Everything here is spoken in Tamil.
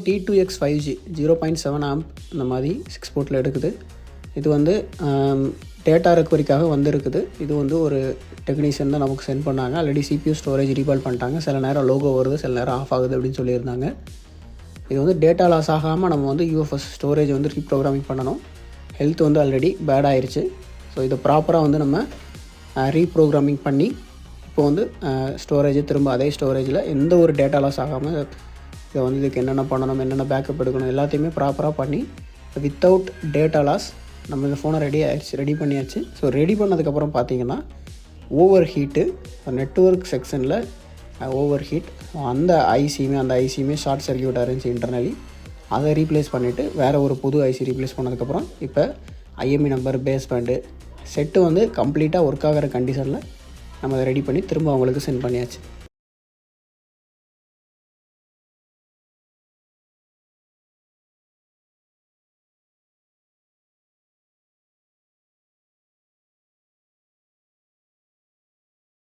T2X 5G 0.7 ஆம்ப் இந்த மாதிரி 6 போர்ட்டில் எடுக்குது. இது வந்து டேட்டா ரெக்கவரிக்காக வந்திருக்குது. இது வந்து ஒரு டெக்னீஷியன் தான் நமக்கு சென்ட் பண்ணாங்க. ஆல்ரெடி CPU ஸ்டோரேஜ் ரீபால் பண்ணிட்டாங்க. சில நேரம் லோகோ வருது, சில நேரம் ஆஃப் ஆகுது அப்படின்னு சொல்லியிருந்தாங்க. இது வந்து டேட்டா லாஸ் ஆகாமல் நம்ம வந்து UFS ஸ்டோரேஜ் வந்து ரீப்ரோக்ராமிங் பண்ணணும். ஹெல்த் வந்து ஆல்ரெடி பேட் ஆயிடுச்சு. ஸோ இதை ப்ராப்பராக வந்து நம்ம ரீப்ரோக்ராமிங் பண்ணி இப்போ வந்து ஸ்டோரேஜை திரும்ப அதே ஸ்டோரேஜில் எந்த ஒரு டேட்டா லாஸ் ஆகாமல் இதை வந்து இதுக்கு என்னென்ன பண்ணணும், என்னென்ன பேக்கப் எடுக்கணும் எல்லாத்தையுமே ப்ராப்பராக பண்ணி வித்தவுட் டேட்டா லாஸ் நம்ம இந்த ஃபோனை ரெடி பண்ணியாச்சு. ஸோ ரெடி பண்ணதுக்கப்புறம் பார்த்திங்கன்னா ஓவர் ஹீட்டு நெட்வொர்க் செக்ஷனில் ஓவர் ஹீட் அந்த ஐசியுமே ஷார்ட் சர்க்யூட்டாக இருந்துச்சு இன்டர்னலி. அதை ரீப்ளேஸ் பண்ணிவிட்டு வேறு ஒரு புது ஐசி ரீப்ளேஸ் பண்ணதுக்கப்புறம் இப்போ IMEI number, base band set வந்து கம்ப்ளீட்டாக ஒர்க் ஆகிற கண்டிஷனில் நம்ம அதை ரெடி பண்ணி திரும்ப அவங்களுக்கு சென்ட் பண்ணியாச்சு.